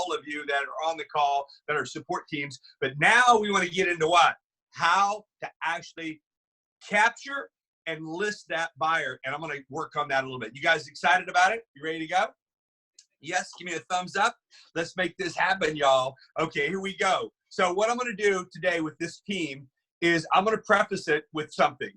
all of you that are on the call that are support teams. But now we want to get into what? How to actually capture and list that buyer. And I'm going to work on that a little bit. You guys excited about it? You ready to go? Yes, give me a thumbs up. Let's make this happen, y'all. Okay, here we go. So what I'm going to do today with this team is I'm going to preface it with something.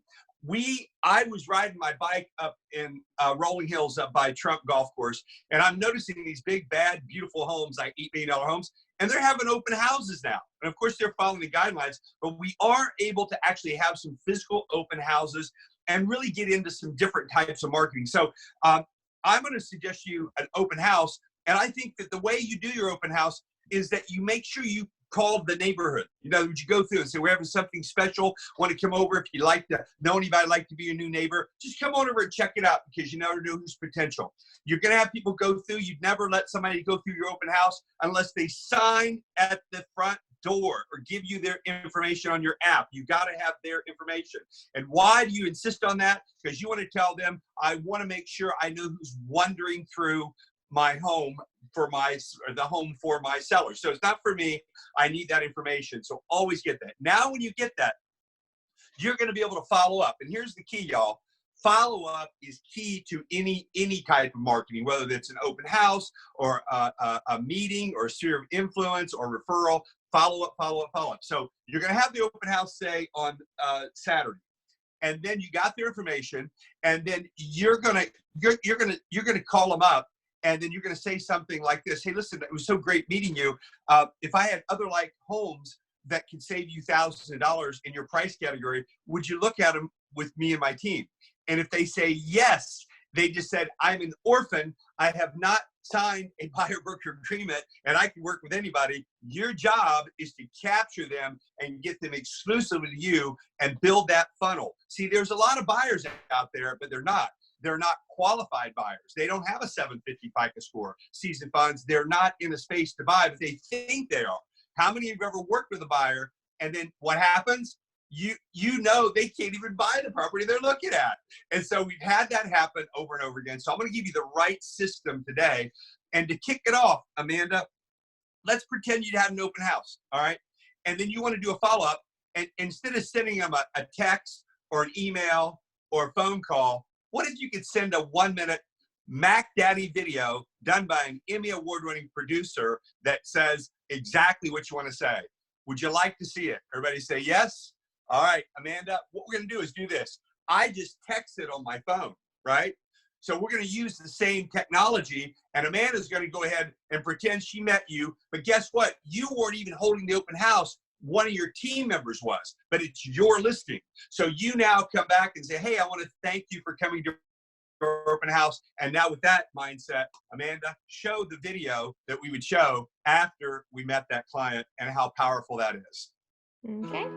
I was riding my bike up in Rolling Hills up by Trump Golf Course, and I'm noticing these big, bad, beautiful homes, like $8 million homes, and they're having open houses now. And of course, they're following the guidelines, but we are able to actually have some physical open houses and really get into some different types of marketing. So I'm going to suggest you an open house, and I think that the way you do your open house is that you make sure you call the neighborhood. You know, would you go through and say, we're having something special, want to come over. If you like to know anybody, like to be a new neighbor, just come on over and check it out, because you never know who's potential. You're going to have people go through. You'd never let somebody go through your open house unless they sign at the front door or give you their information on your app. You got to have their information. And why do you insist on that? Because you want to tell them, I want to make sure I know who's wandering through my home the home for my seller. So it's not for me. I need that information. So always get that. Now, when you get that, you're going to be able to follow up. And here's the key, y'all. Follow up is key to any type of marketing, whether it's an open house or a meeting or a sphere of influence or referral. Follow up, follow up, follow up. So you're going to have the open house, say, on Saturday. And then you got their information, and then you're gonna call them up. And then you're going to say something like this. Hey, listen, it was so great meeting you. If I had other like homes that can save you thousands of dollars in your price category, would you look at them with me and my team? And if they say yes, they just said, I'm an orphan. I have not signed a buyer broker agreement, and I can work with anybody. Your job is to capture them and get them exclusively to you and build that funnel. See, there's a lot of buyers out there, but they're not. They're not qualified buyers. They don't have a 750 FICO score, seasoned funds. They're not in a space to buy, but they think they are. How many of you have ever worked with a buyer, and then what happens? You know they can't even buy the property they're looking at. And so we've had that happen over and over again. So I'm going to give you the right system today. And to kick it off, Amanda, let's pretend you had an open house, all right? And then you want to do a follow-up. And instead of sending them a text or an email or a phone call, what if you could send a 1-minute Mac Daddy video done by an Emmy award-winning producer that says exactly what you want to say? Would you like to see it? Everybody say yes? All right, Amanda, what we're going to do is do this. I just texted on my phone, right? So we're going to use the same technology, and Amanda's going to go ahead and pretend she met you. But guess what? You weren't even holding the open house. One of your team members was, but it's your listing. So you now come back and say, hey, I want to thank you for coming to our open house. And now with that mindset, Amanda, show the video that we would show after we met that client and how powerful that is. Okay.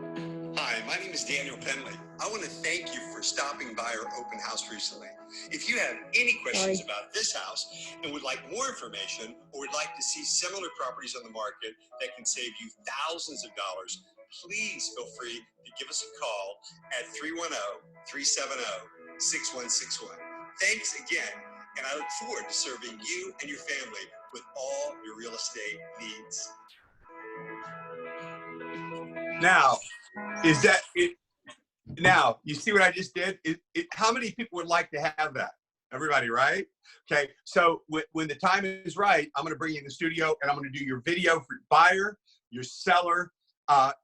Hi, my name is Daniel Penley. I want to thank you for stopping by our open house recently. If you have any questions about this house and would like more information, or would like to see similar properties on the market that can save you thousands of dollars, please feel free to give us a call at 310-370-6161. Thanks again, and I look forward to serving you and your family with all your real estate needs. Now, is that it? Now, you see what I just did? How many people would like to have that? Everybody, right? Okay, so when the time is right, I'm going to bring you in the studio, and I'm going to do your video for your buyer, your seller,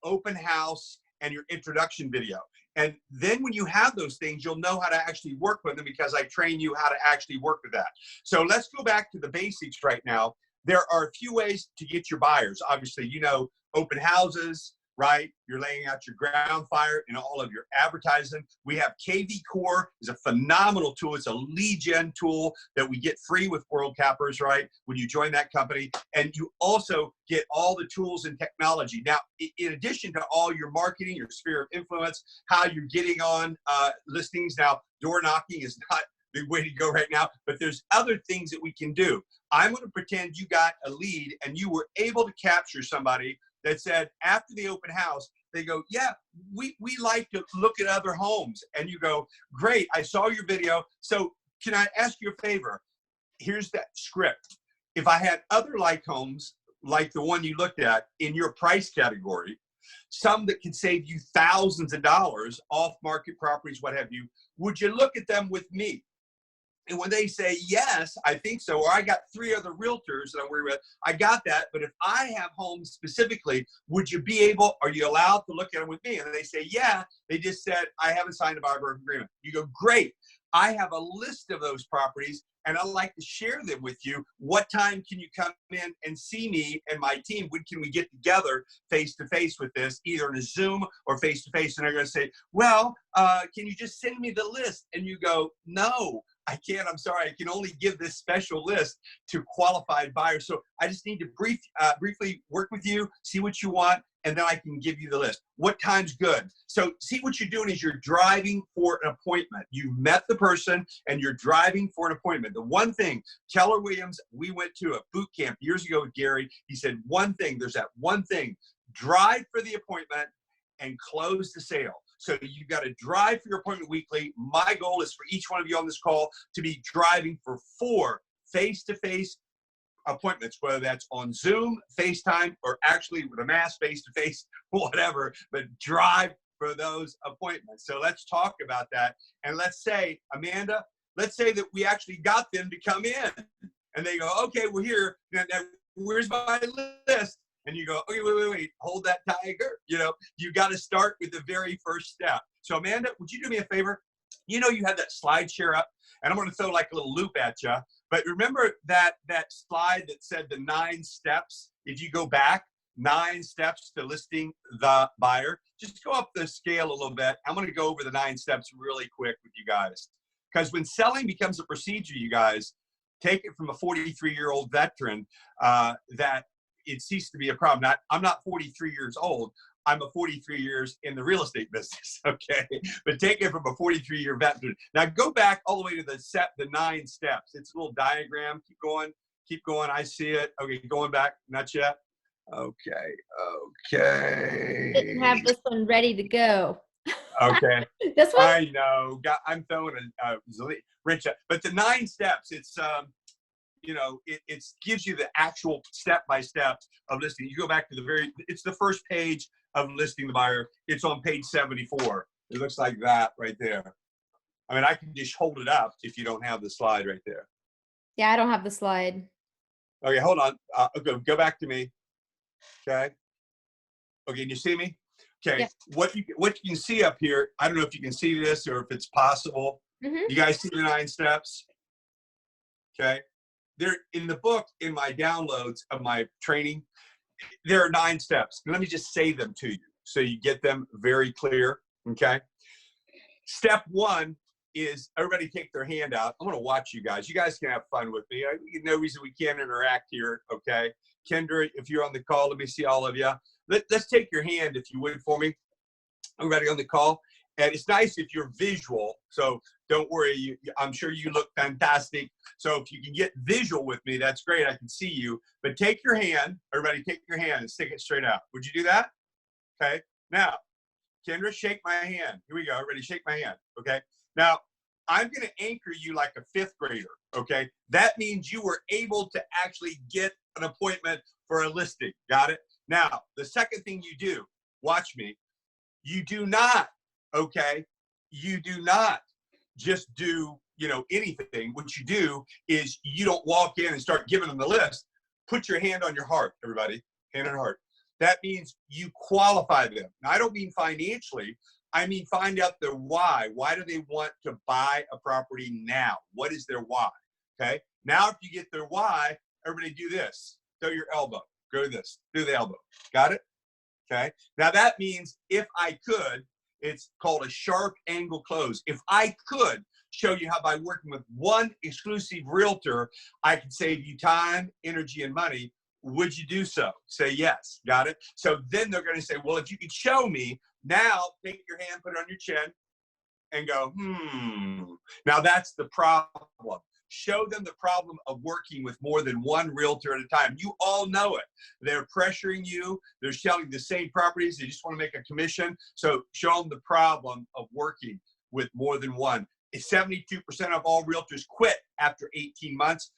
open house, and your introduction video. And then when you have those things, you'll know how to actually work with them, because I train you how to actually work with that. So let's go back to the basics right now. There are a few ways to get your buyers. Obviously, you know, open houses, right? You're laying out your ground fire in all of your advertising. We have KV Core is a phenomenal tool. It's a lead gen tool that we get free with World Cappers, right? When you join that company, and you also get all the tools and technology. Now, in addition to all your marketing, your sphere of influence, how you're getting on listings. Now, door knocking is not the way to go right now, but there's other things that we can do. I'm going to pretend you got a lead and you were able to capture somebody that said after the open house, they go, yeah, we like to look at other homes. And you go, great, I saw your video. So can I ask you a favor? Here's that script. If I had other like homes like the one you looked at in your price category, some that can save you thousands of dollars off market properties, what have you, would you look at them with me? And when they say, yes, I think so, or I got 3 other realtors that I'm worried with, I got that. But if I have homes specifically, would you be able, are you allowed to look at them with me? And they say, yeah, they just said, I haven't signed a buyer broker agreement. You go, great. I have a list of those properties and I'd like to share them with you. What time can you come in and see me and my team? When can we get together face to face with this, either in a Zoom or face to face? And they're going to say, well, can you just send me the list? And you go, no, I can't. I'm sorry. I can only give this special list to qualified buyers. So I just need to briefly work with you, see what you want, and then I can give you the list. What time's good? So see, what you're doing is you're driving for an appointment. You've met the person and you're driving for an appointment. The one thing, Keller Williams, we went to a boot camp years ago with Gary. He said one thing, there's that one thing, drive for the appointment and close the sale. So you've got to drive for your appointment weekly. My goal is for each one of you on this call to be driving for 4 face-to-face appointments, whether that's on Zoom, FaceTime, or actually with a mass face-to-face, whatever, but drive for those appointments. So let's talk about that. And let's say, Amanda, let's say that we actually got them to come in and they go, okay, we're here. Now, where's my list? And you go, okay, wait, hold that tiger. You know, you got to start with the very first step. So Amanda, would you do me a favor? You know, you have that slide share up, and I'm going to throw like a little loop at you. But remember that slide that said the 9 steps? If you go back, 9 steps to listing the buyer, just go up the scale a little bit. I'm going to go over the 9 steps really quick with you guys. Because when selling becomes a procedure, you guys, take it from a 43-year-old veteran that it ceased to be a problem. Now, I'm not 43 years old. I'm a 43 years in the real estate business, okay? But take it from a 43-year veteran. Now go back all the way to the 9 steps. It's a little diagram. Keep going. I see it. Okay, going back. Not yet. Okay. Didn't have this one ready to go. Okay. This one? I know. I'm throwing a Rich, but the 9 steps. It's you know, it gives you the actual step-by-step of listing. You go back to it's the first page of listing the buyer. It's on page 74. It looks like that right there. I mean, I can just hold it up if you don't have the slide right there. Yeah, I don't have the slide. Okay, hold on. Go back to me. Okay. Okay, can you see me? Okay. Yep. What you can see up here, I don't know if you can see this or if it's possible. Mm-hmm. You guys see the 9 steps? Okay. They're in the book, in my downloads of my training, there are 9 steps. Let me just say them to you so you get them very clear, okay? Step 1 is, everybody take their hand out. I'm going to watch you guys. You guys can have fun with me. No reason we can't interact here, okay? Kendra, if you're on the call, let me see all of you. Let's take your hand, if you would, for me. Everybody on the call. And it's nice if you're visual, so don't worry. I'm sure you look fantastic. So if you can get visual with me, that's great. I can see you. But take your hand, everybody take your hand and stick it straight out. Would you do that? Okay. Now, Kendra, shake my hand. Here we go. Everybody shake my hand. Okay. Now, I'm going to anchor you like a 5th grader. Okay. That means you were able to actually get an appointment for a listing. Got it? Now, the second thing you do, watch me, you do not, okay, you do not just do, you know, anything. What you do is you don't walk in and start giving them the list. Put your hand on your heart, everybody. Hand on your heart. That means you qualify them. Now, I don't mean financially. I mean find out their why. Why do they want to buy a property now? What is their why? Okay. Now, if you get their why, everybody do this. Throw your elbow. Go to this. Do the elbow. Got it? Okay. Now, that means if I could, it's called a sharp angle close. If I could show you how by working with one exclusive realtor, I could save you time, energy, and money, would you do so? Say yes. Got it? So then they're going to say, well, if you could show me, now take your hand, put it on your chin, and go, Now that's the problem. Show them the problem of working with more than one realtor at a time. You all know it. They're pressuring you. They're selling the same properties. They just want to make a commission. So show them the problem of working with more than one. 72% of all realtors quit after 18 months.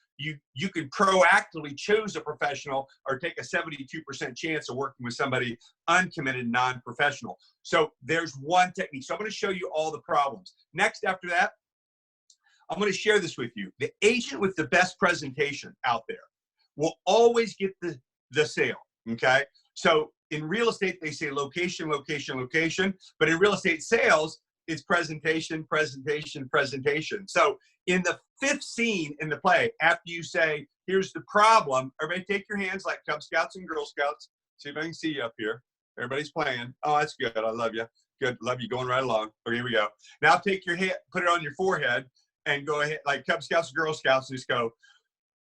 you can proactively choose a professional or take a 72% chance of working with somebody uncommitted, non-professional. So there's one technique. So I'm going to show you all the problems. Next, after that, I'm going to share this with you. The agent with the best presentation out there will always get the sale, okay? So in real estate, they say location, location, location, but in real estate sales, it's presentation, presentation, presentation. So in the fifth scene in the play, after you say, here's the problem, everybody take your hands like Cub Scouts and Girl Scouts. See if I can see you up here. Everybody's playing. Oh, that's good. I love you. Good. Love you. Going right along. Okay, here we go. Now take your hand, put it on your forehead, and go ahead like Cub Scouts and Girl Scouts, and just go,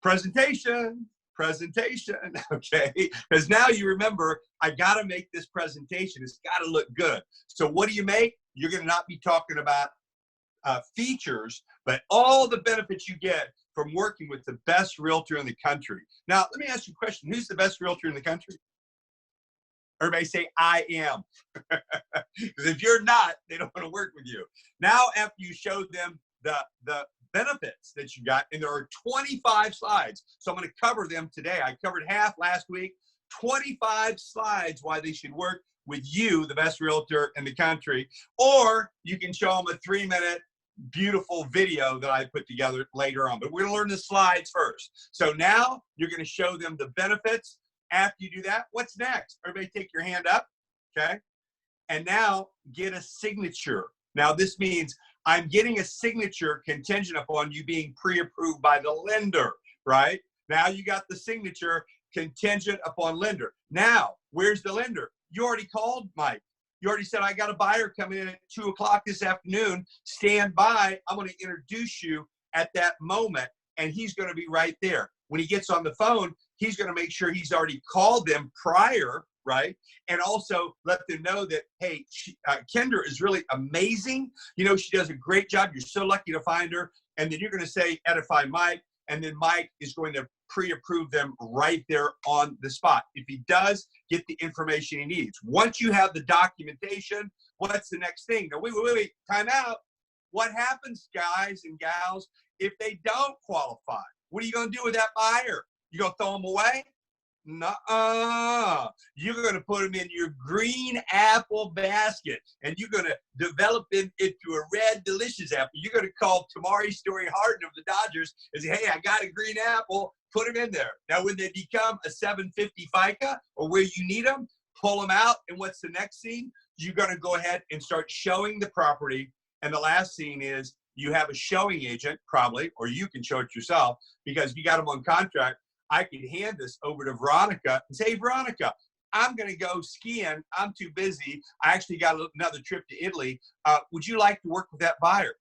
presentation, presentation, okay? Because now you remember, I got to make this presentation. It's got to look good. So what do you make? You're going to not be talking about features, but all the benefits you get from working with the best realtor in the country. Now, let me ask you a question. Who's the best realtor in the country? Everybody say, I am. Because if you're not, they don't want to work with you. Now, after you show them the benefits that you got, and there are 25 slides, so I'm going to cover them today. I covered half last week. 25 slides why they should work with you, the best realtor in the country, or you can show them a 3-minute beautiful video that I put together later on. But we're going to learn the slides first. So now you're going to show them the benefits. After you do that, what's next? Everybody take your hand up, okay? And now get a signature. Now this means I'm getting a signature contingent upon you being pre-approved by the lender, right? Now you got the signature contingent upon lender. Now, where's the lender? You already called Mike. You already said, I got a buyer coming in at 2 o'clock this afternoon. Stand by. I'm going to introduce you at that moment, and he's going to be right there. When he gets on the phone, he's going to make sure he's already called them prior, right? And also let them know that, hey, Kendra is really amazing. You know, she does a great job. You're so lucky to find her. And then you're going to say, edify Mike. And then Mike is going to pre-approve them right there on the spot. If he does, get the information he needs. Once you have the documentation, what's the next thing? Now, wait, time out. What happens, guys and gals, if they don't qualify? What are you going to do with that buyer? You going to throw them away? Nuh-uh. You're going to put them in your green apple basket, and you're going to develop them into a red delicious apple. You're going to call Tamari Story Harden of the Dodgers and say, hey, I got a green apple. Put them in there. Now, when they become a 750 FICA or where you need them, pull them out. And what's the next scene? You're going to go ahead and start showing the property. And the last scene is you have a showing agent probably, or you can show it yourself because you got them on contract. I can hand this over to Veronica and say, hey, Veronica, I'm going to go skiing. I'm too busy. I actually got another trip to Italy. Would you like to work with that buyer?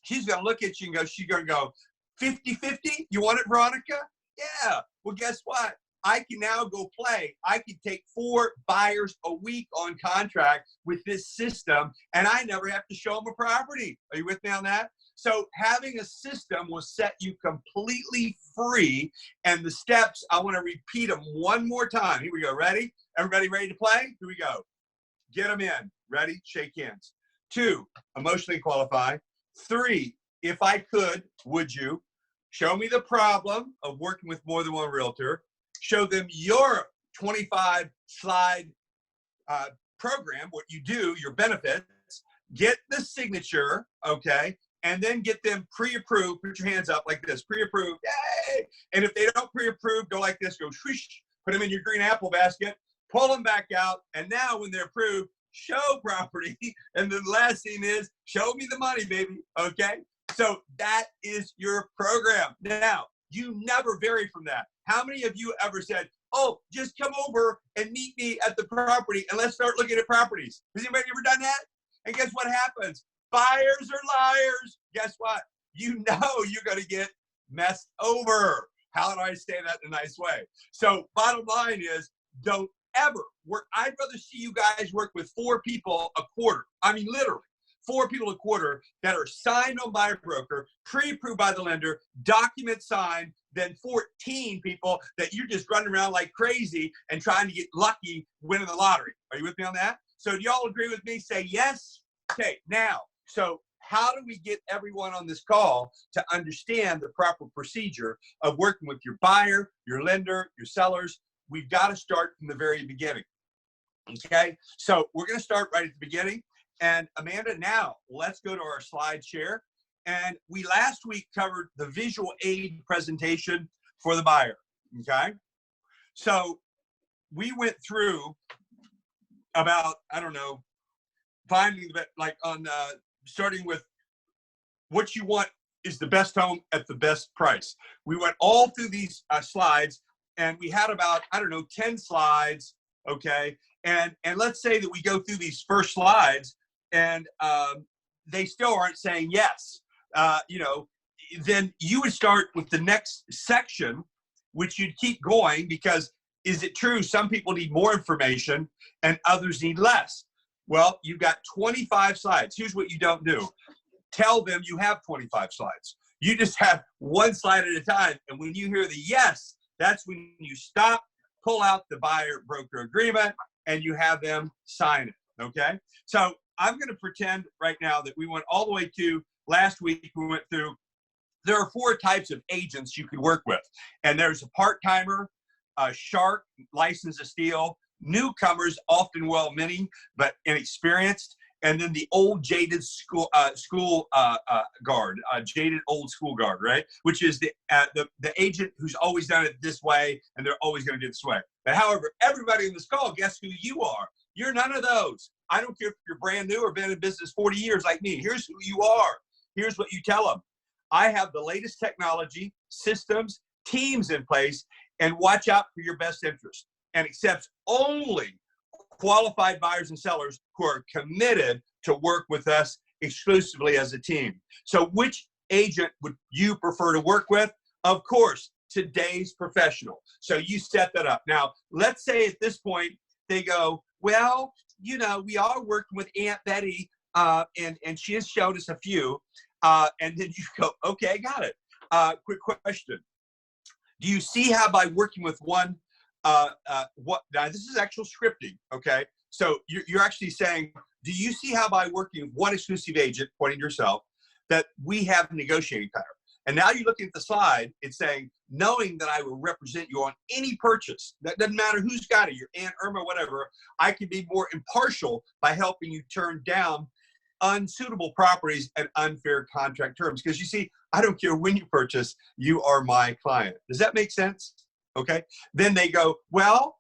She's going to look at you and go, she's going to go, 50-50? You want it, Veronica? Yeah. Well, guess what? I can now go play. I can take 4 buyers a week on contract with this system, and I never have to show them a property. Are you with me on that? So having a system will set you completely free. And the steps, I want to repeat them one more time. Here we go. Ready? Everybody ready to play? Here we go. Get them in. Ready? Shake hands. 2, emotionally qualify. 3, if I could, would you? Show me the problem of working with more than one realtor. Show them your 25-slide program, what you do, your benefits. Get the signature, okay? And then get them pre-approved. Put your hands up like this, pre-approved, yay! And if they don't pre-approve, go like this, go swish, put them in your green apple basket, pull them back out, and now when they're approved, show property. And the last thing is, show me the money, baby, okay? So that is your program. Now, you never vary from that. How many of you ever said, oh, just come over and meet me at the property and let's start looking at properties? Has anybody ever done that? And guess what happens? Buyers are liars. Guess what? You know you're going to get messed over. How do I say that in a nice way? So bottom line is, don't ever work. I'd rather see you guys work with 4 people a quarter. I mean, literally. 4 people a quarter that are signed on by a broker, pre-approved by the lender, document signed, than 14 people that you're just running around like crazy and trying to get lucky winning the lottery. Are you with me on that? So do y'all agree with me? Say yes. Okay, now, so how do we get everyone on this call to understand the proper procedure of working with your buyer, your lender, your sellers? We've got to start from the very beginning. Okay, so we're going to start right at the beginning. And Amanda, now let's go to our slide share. And we last week covered the visual aid presentation for the buyer. Okay, so we went through about, I don't know, finding the, like on starting with what you want is the best home at the best price. We went all through these slides, and we had about, I don't know, 10 slides. Okay, and let's say that we go through these first slides, and they still aren't saying yes. You know, then you would start with the next section, which you'd keep going, because is it true some people need more information and others need less? Well, you've got 25 slides. Here's what you don't do. Tell them you have 25 slides. You just have one slide at a time. And when you hear the yes, that's when you stop, pull out the buyer broker agreement, and you have them sign it. Okay? So I'm going to pretend right now that we went all the way to last week. We went through, there are 4 types of agents you can work with. And there's a part-timer, a shark, licensed to steal, newcomers, often well-meaning but inexperienced, and then the old jaded jaded old school guard, right? Which is the agent who's always done it this way, and they're always going to do it this way. But however, everybody in this call, guess who you are? You're none of those. I don't care if you're brand new or been in business 40 years like me. Here's who you are. Here's what you tell them. I have the latest technology, systems, teams in place, and watch out for your best interest, and accepts only qualified buyers and sellers who are committed to work with us exclusively as a team. So which agent would you prefer to work with? Of course, today's professional. So you set that up. Now, let's say at this point they go, well, you know, we are working with Aunt Betty, and she has showed us a few. And then you go, okay, got it. Quick question. Do you see how by working with one, now this is actual scripting, okay? So you're actually saying, do you see how by working with one exclusive agent, pointing to yourself, that we have negotiating power? And now you're looking at the slide, it's saying, knowing that I will represent you on any purchase, that doesn't matter who's got it, your Aunt Irma, whatever, I can be more impartial by helping you turn down unsuitable properties and unfair contract terms. Because you see, I don't care when you purchase, you are my client. Does that make sense? Okay. Then they go, well,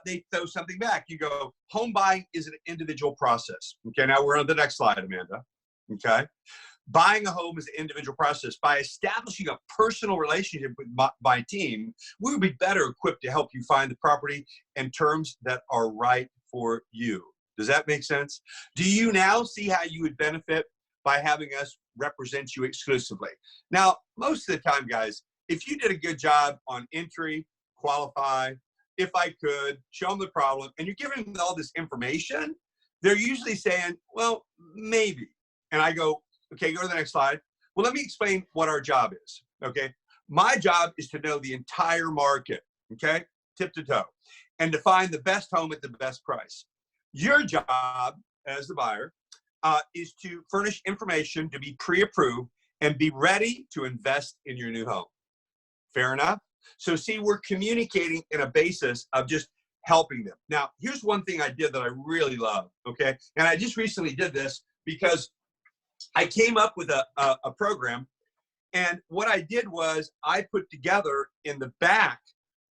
they throw something back. You go, home buying is an individual process. Okay. Now we're on the next slide, Amanda. Okay. Buying a home is an individual process. By establishing a personal relationship with my team, we will be better equipped to help you find the property and terms that are right for you. Does that make sense? Do you now see how you would benefit by having us represent you exclusively? Now, most of the time, guys, if you did a good job on entry, qualify, if I could, show them the problem, and you're giving them all this information, they're usually saying, well, maybe. And I go, okay, go to the next slide. Well, let me explain what our job is, okay? My job is to know the entire market, okay, tip to toe, and to find the best home at the best price. Your job as the buyer is to furnish information to be pre-approved and be ready to invest in your new home. Fair enough? So see, we're communicating in a basis of just helping them. Now, here's one thing I did that I really love, okay? And I just recently did this because I came up with a program, and what I did was I put together in the back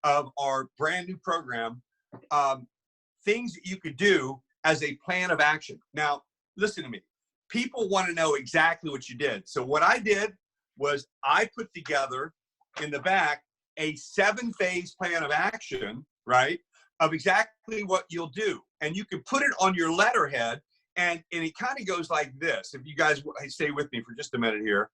of our brand new program things that you could do as a plan of action. Now, listen to me. People want to know exactly what you did. So what I did was I put together in the back a 7-phase plan of action, right, of exactly what you'll do. And you can put it on your letterhead, and it kind of goes like this. If you guys stay with me for just a minute here.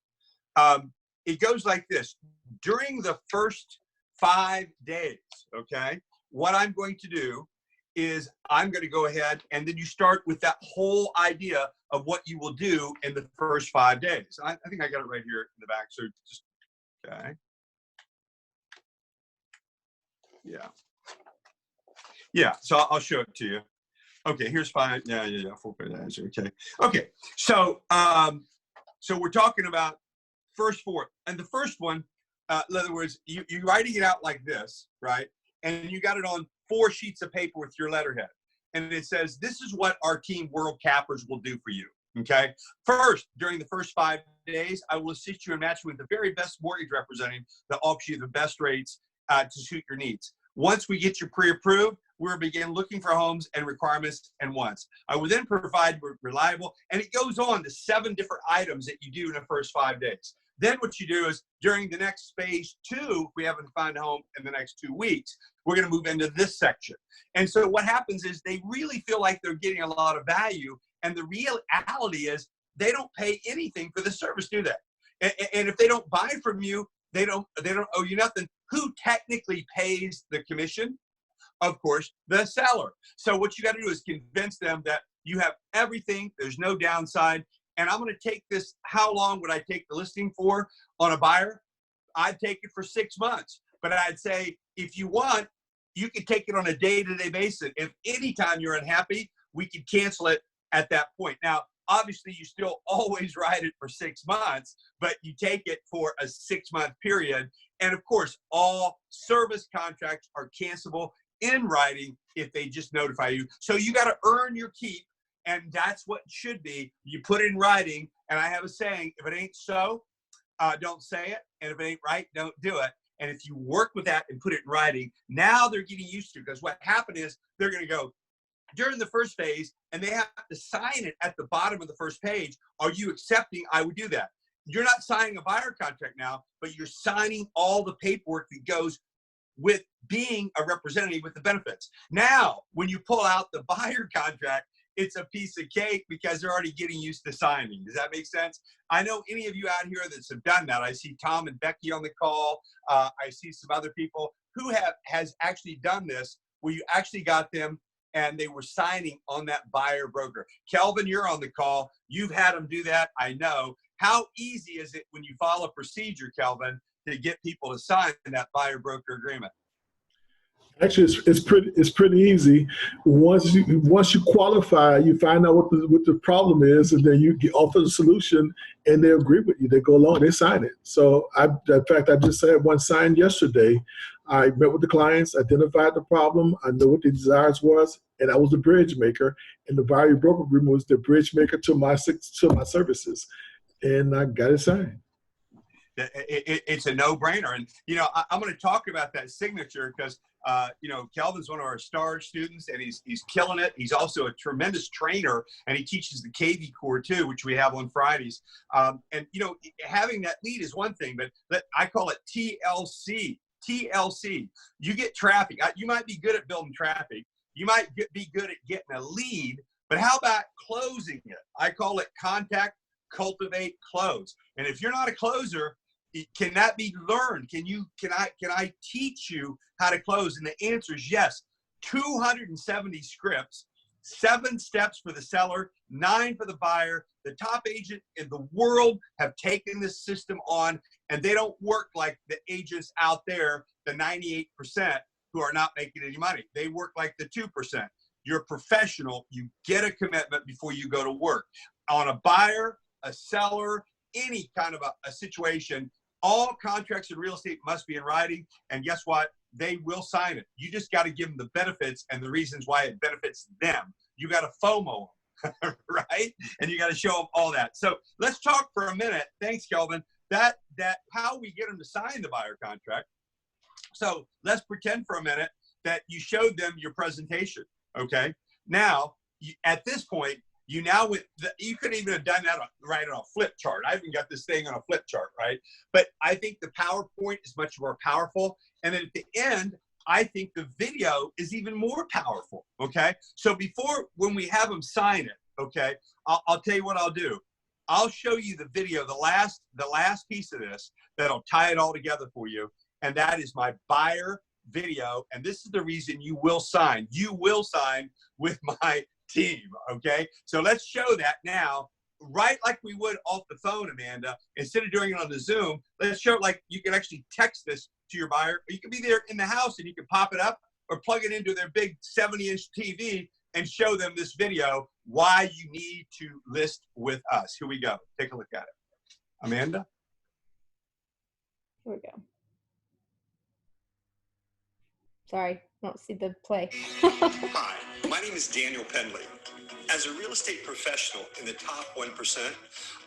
It goes like this. During the first 5 days, okay, what I'm going to do is I'm going to go ahead, and then you start with that whole idea of what you will do in the first 5 days. I think I got it right here in the back. So just, okay. Yeah. Yeah. So I'll show it to you. Okay. Here's 5. Yeah. 4 days. Okay. Okay. So So we're talking about first four. And the first one, in other words, you're writing it out like this, right? And you got it on 4 sheets of paper with your letterhead. And it says, this is what our team World Cappers will do for you, okay? First, during the first 5 days, I will assist you in matching with the very best mortgage representative that offers you the best rates to suit your needs. Once we get you pre-approved, we'll begin looking for homes and requirements and wants. I will then provide reliable, and it goes on to 7 different items that you do in the first 5 days. Then what you do is during the next phase 2, if we haven't found a home in the next 2 weeks, we're going to move into this section. And so what happens is they really feel like they're getting a lot of value. And the reality is they don't pay anything for the service, do they? And if they don't buy from you, they don't owe you nothing. Who technically pays the commission? Of course, the seller. So what you got to do is convince them that you have everything. There's no downside. And I'm going to take this. How long would I take the listing for on a buyer? I'd take it for 6 months. But I'd say, if you want, you can take it on a day-to-day basis. If anytime you're unhappy, we can cancel it at that point. Now, obviously, you still always write it for 6 months, but you take it for a 6-month period. And of course, all service contracts are cancelable in writing if they just notify you. So you got to earn your keep. And that's what it should be. You put it in writing. And I have a saying, if it ain't so, don't say it. And if it ain't right, don't do it. And if you work with that and put it in writing, now they're getting used to it. Because what happened is they're going to go during the first phase, and they have to sign it at the bottom of the first page. Are you accepting? I would do that. You're not signing a buyer contract now, but you're signing all the paperwork that goes with being a representative with the benefits. Now, when you pull out the buyer contract, it's a piece of cake because they're already getting used to signing. Does that make sense? I know any of you out here that have done that. I see Tom and Becky on the call. I see some other people who has actually done this, where you actually got them and they were signing on that buyer broker. Kelvin, you're on the call. You've had them do that. I know. How easy is it when you follow a procedure, Kelvin, to get people to sign that buyer broker agreement? Actually, it's pretty easy. Once you qualify, you find out what the problem is, and then you offer the solution, and they agree with you. They go along, they sign it. So, in fact, I just had one signed yesterday. I met with the clients, identified the problem, I knew what the desires was, and I was the bridge maker. And the buyer broker agreement was the bridge maker to my services, and I got it signed. It's a no-brainer. And, I'm going to talk about that signature because, Kelvin's one of our star students, and he's killing it. He's also a tremendous trainer, and he teaches the KV core too, which we have on Fridays. And, having that lead is one thing, but I call it TLC. TLC. You get traffic. You might be good at building traffic. You might be good at getting a lead, but how about closing it? I call it contact, cultivate, close. And if you're not a closer, can that be learned? Can I teach you how to close? And the answer is yes. 270 scripts, 7 steps for the seller, 9 for the buyer. The top agent in the world have taken this system on, and they don't work like the agents out there, the 98% who are not making any money. They work like the 2%. You're a professional. You get a commitment before you go to work. On a buyer, a seller, any kind of a situation, all contracts in real estate must be in writing. And guess what? They will sign it. You just got to give them the benefits and the reasons why it benefits them. You got to FOMO them, right? And you got to show them all that. So let's talk for a minute. Thanks, Kelvin. That how we get them to sign the buyer contract. So let's pretend for a minute that you showed them your presentation. Okay. Now, at this point, you could even have done that right on a flip chart. I even got this thing on a flip chart, right? But I think the PowerPoint is much more powerful. And then at the end, I think the video is even more powerful, okay? So when we have them sign it, okay, I'll tell you what I'll do. I'll show you the video, the last piece of this that'll tie it all together for you. And that is my buyer video. And this is the reason you will sign. You will sign with my team, okay? So let's show that now, right like we would off the phone, Amanda. Instead of doing it on the Zoom, let's show it like you can actually text this to your buyer. Or you can be there in the house and you can pop it up or plug it into their big 70-inch TV and show them this video, why you need to list with us. Here we go. Take a look at it. Amanda? Here we go. Sorry, I don't see the play. Hi, my name is Daniel Penley. As a real estate professional in the top 1%,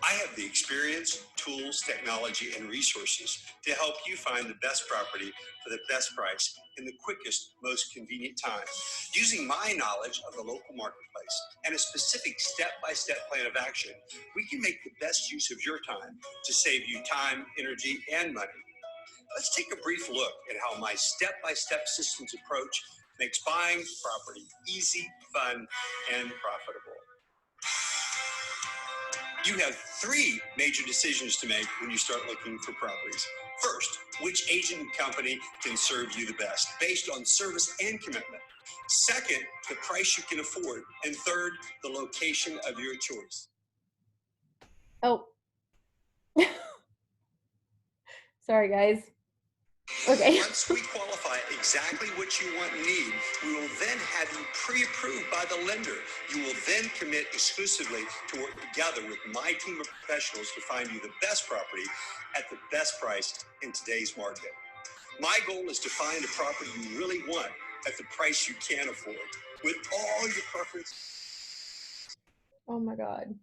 I have the experience, tools, technology, and resources to help you find the best property for the best price in the quickest, most convenient time. Using my knowledge of the local marketplace and a specific step-by-step plan of action, we can make the best use of your time to save you time, energy, and money. Let's take a brief look at how my step-by-step systems approach makes buying property easy, fun, and profitable. You have 3 major decisions to make when you start looking for properties. First, which agent and company can serve you the best based on service and commitment. Second, the price you can afford. And third, the location of your choice. Oh. Sorry, guys. Okay. Once we qualify exactly what you want and need, we will then have you pre-approved by the lender. You will then commit exclusively to work together with my team of professionals to find you the best property at the best price in today's market. My goal is to find a property you really want at the price you can afford, with all your preferences. Oh my God.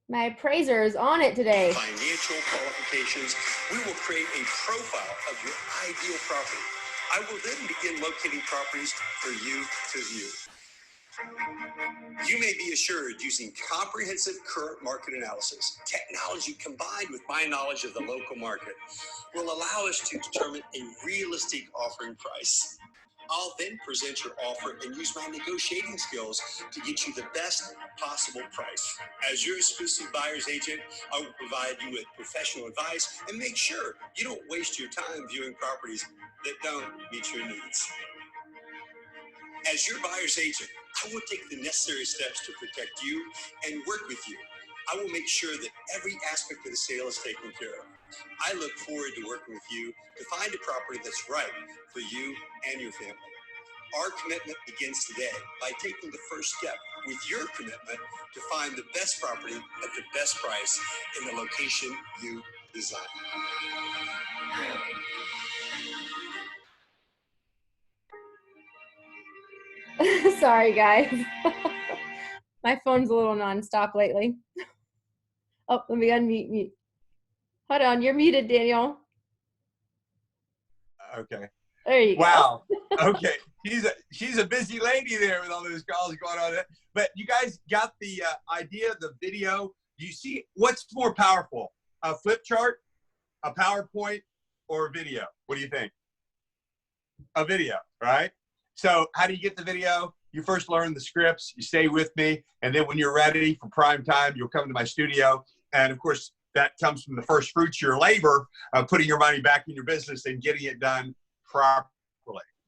My appraiser is on it today. Financial qualifications, we will create a profile of your ideal property. I will then begin locating properties for you to view. You may be assured using comprehensive current market analysis, technology combined with my knowledge of the local market will allow us to determine a realistic offering price. I'll then present your offer and use my negotiating skills to get you the best possible price. As your exclusive buyer's agent, I will provide you with professional advice and make sure you don't waste your time viewing properties that don't meet your needs. As your buyer's agent, I will take the necessary steps to protect you and work with you. I will make sure that every aspect of the sale is taken care of. I look forward to working with you to find a property that's right for you and your family. Our commitment begins today by taking the first step with your commitment to find the best property at the best price in the location you desire. Sorry, guys. My phone's a little nonstop lately. Oh, let me unmute mute. Hold on, you're muted, Daniel. Okay. There you go. Wow. Okay. She's a busy lady there with all those calls going on. But you guys got the idea of the video. Do you see what's more powerful, a flip chart, a PowerPoint, or a video? What do you think? A video, right? So how do you get the video? You first learn the scripts, you stay with me, and then when you're ready for prime time, you'll come to my studio. And of course, that comes from the first fruits of your labor, putting your money back in your business and getting it done properly.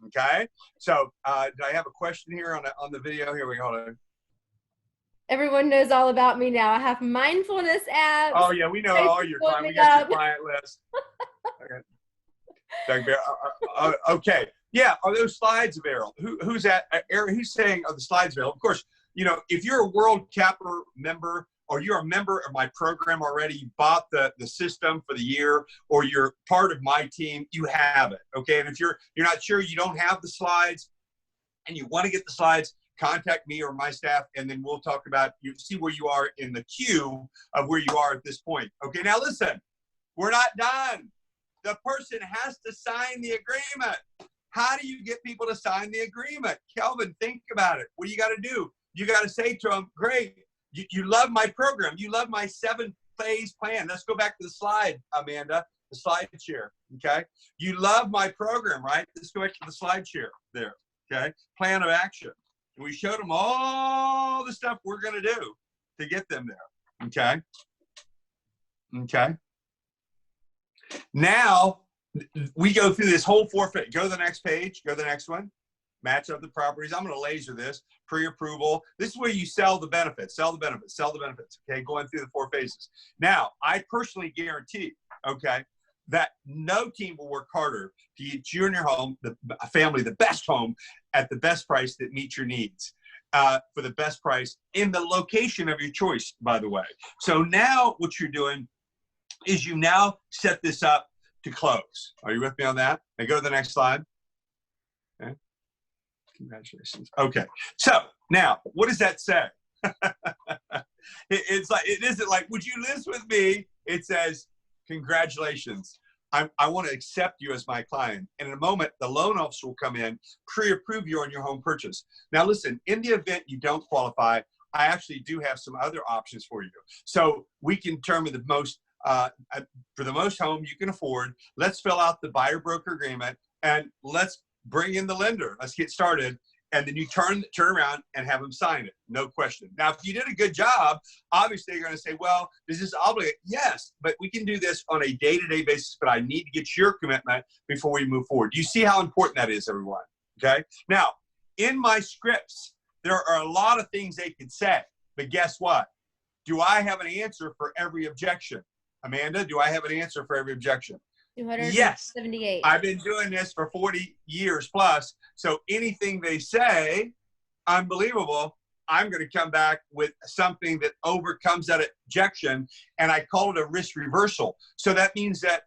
Okay. So did I have a question here on the video? Here we go. Hold on. Everyone knows all about me now. I have mindfulness apps. Oh yeah, we know all your clients. We got your client list. Okay. Doug Bear. Okay. Yeah. Are those slides available? Who's at? Aaron, who's saying are the slides available? Of course, you know, if you're a World Capper member or you're a member of my program already, you bought the system for the year, or you're part of my team, you have it. Okay. And if you're not sure, you don't have the slides and you want to get the slides, contact me or my staff, and then we'll talk about, you see where you are in the queue of where you are at this point. Okay. Now listen, we're not done. The person has to sign the agreement. How do you get people to sign the agreement? Kelvin, think about it. What do you got to do? You got to say to them, great, you love my program. You love my 7-phase plan. Let's go back to the slide, Amanda, the slide share, okay? You love my program, right? Let's go back to the slide share there, okay? Plan of action. We showed them all the stuff we're going to do to get them there, okay? Okay. Now, we go through this whole forfeit. Go to the next page. Go to the next one. Match up the properties. I'm going to laser this. Pre-approval. This is where you sell the benefits. Sell the benefits. Sell the benefits. Okay, going through the 4 phases. Now, I personally guarantee, okay, that no team will work harder to get you and your home, the family, the best home at the best price that meets your needs. For the best price in the location of your choice, by the way. So now what you're doing, is you now set this up to close. Are you with me on that? Now go to the next slide. Okay. Congratulations. Okay. So now, what does that say? It's like, it isn't like, would you list with me? It says, congratulations. I want to accept you as my client. And in a moment, the loan officer will come in, pre-approve you on your home purchase. Now, listen, in the event you don't qualify, I actually do have some other options for you. So we can determine the most, for the most home you can afford. Let's fill out the buyer broker agreement and let's bring in the lender. Let's get started. And then you turn around and have them sign it. No question. Now, if you did a good job, obviously you're going to say, well, does this obligate? Yes, but we can do this on a day-to-day basis, but I need to get your commitment before we move forward. Do you see how important that is, everyone? Okay. Now, in my scripts, there are a lot of things they could say, but guess what? Do I have an answer for every objection? Amanda, do I have an answer for every objection? 278. Yes. I've been doing this for 40 years plus. So anything they say, unbelievable, I'm going to come back with something that overcomes that objection. And I call it a risk reversal. So that means that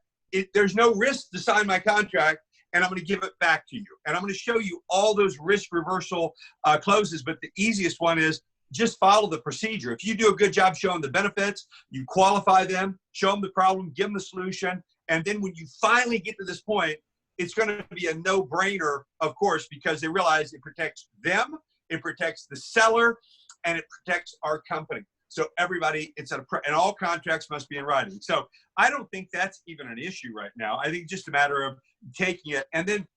there's no risk to sign my contract, and I'm going to give it back to you. And I'm going to show you all those risk reversal clauses. But the easiest one is just follow the procedure. If you do a good job showing the benefits, you qualify them, show them the problem, give them the solution. And then when you finally get to this point, it's going to be a no-brainer, of course, because they realize it protects them, it protects the seller, and it protects our company. So everybody, and all contracts must be in writing. So I don't think that's even an issue right now. I think it's just a matter of taking it. And then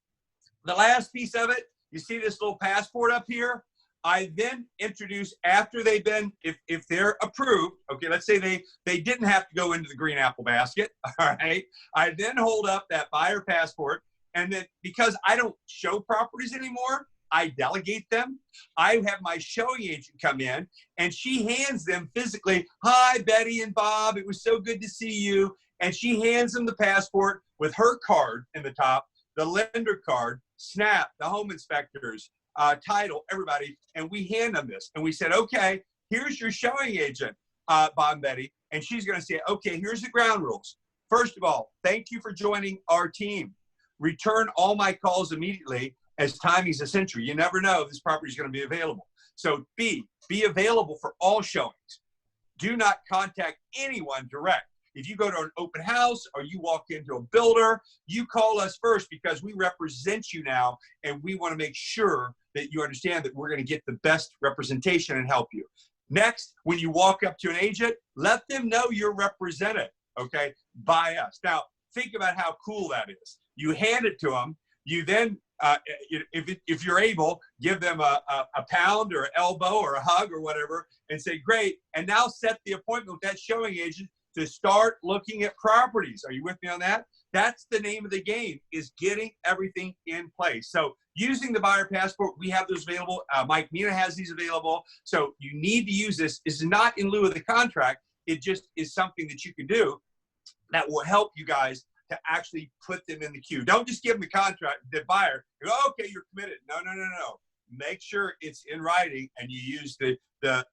the last piece of it, you see this little passport up here? I then introduce, after they've been, if they're approved, okay, let's say they didn't have to go into the green apple basket, all right? I then hold up that buyer passport, and then because I don't show properties anymore, I delegate them. I have my showing agent come in, and she hands them physically, hi, Betty and Bob, it was so good to see you. And she hands them the passport with her card in the top, the lender card, SNAP, the home inspectors, title, everybody, and we hand them this. And we said, okay, here's your showing agent, Bob and Betty. And she's going to say, okay, here's the ground rules. First of all, thank you for joining our team. Return all my calls immediately, as timing is essential. You never know if this property is going to be available. So be available for all showings. Do not contact anyone direct. If you go to an open house or you walk into a builder, you call us first because we represent you now, and we want to make sure that you understand that we're going to get the best representation and help you. Next, when you walk up to an agent, let them know you're represented, okay, by us. Now, think about how cool that is. You hand it to them. You then, if you're able, give them a pound or an elbow or a hug or whatever and say, great, and now set the appointment with that showing agent to start looking at properties. Are you with me on that? That's the name of the game, is getting everything in place. So using the buyer passport, we have those available. Mike Mina has these available. So you need to use this. It's not in lieu of the contract. It just is something that you can do that will help you guys to actually put them in the queue. Don't just give them the contract, the buyer, go, okay, you're committed. No. Make sure it's in writing, and you use the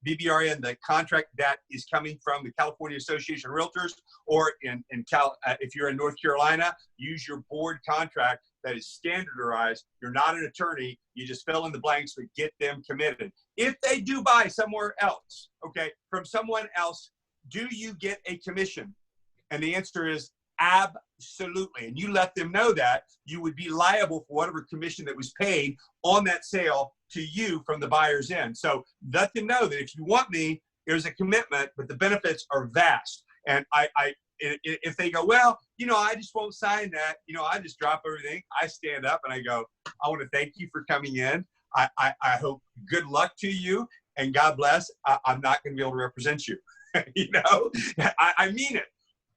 BBRN, the contract that is coming from the California Association of Realtors, or if you're in North Carolina, use your board contract that is standardized. You're not an attorney. You just fill in the blanks, but get them committed. If they do buy somewhere else, okay, from someone else, do you get a commission? And the answer is absolutely. And you let them know that you would be liable for whatever commission that was paid on that sale to you from the buyer's end. So let them know that if you want me, there's a commitment, but the benefits are vast. And if they go, well, I just won't sign that, I just drop everything. I stand up and I go, I want to thank you for coming in. I hope good luck to you, and God bless. I'm not going to be able to represent you. I mean it.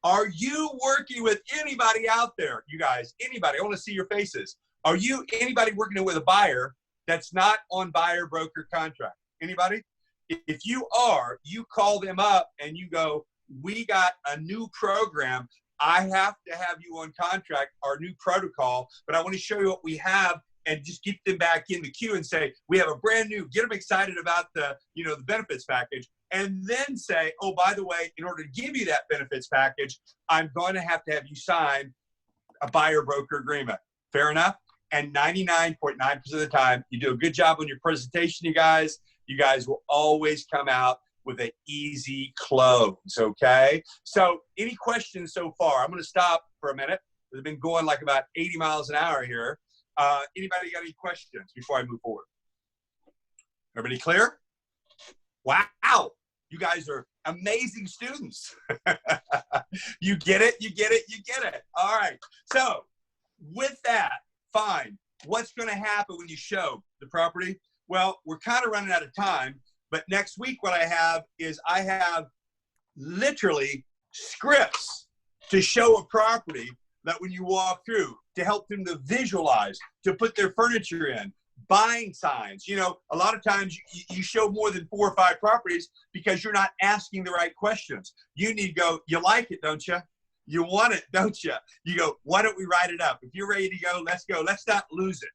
Are you working with anybody out there, you guys? Anybody? I want to see your faces. Are you anybody working with a buyer that's not on buyer broker contract? Anybody? If you are, you call them up and you go, we got a new program. I have to have you on contract, our new protocol, but I want to show you what we have, and just get them back in the queue and say, we have a brand new, get them excited about the, the benefits package. And then say, oh, by the way, in order to give you that benefits package, I'm going to have you sign a buyer broker agreement. Fair enough? And 99.9% of the time, you do a good job on your presentation, you guys. You guys will always come out with an easy close, okay? So any questions so far? I'm going to stop for a minute. We've been going like about 80 miles an hour here. Anybody got any questions before I move forward? Everybody clear? Wow. You guys are amazing students. You get it, you get it, you get it. All right. So with that, fine. What's going to happen when you show the property? Well, we're kind of running out of time, but next week what I have is I have literally scripts to show a property that when you walk through, to help them to visualize, to put their furniture in, buying signs. A lot of times you show more than 4 or 5 properties because you're not asking the right questions. You need to go, you like it, don't you? You want it, don't you? You go, why don't we write it up? If you're ready to go. Let's not lose it,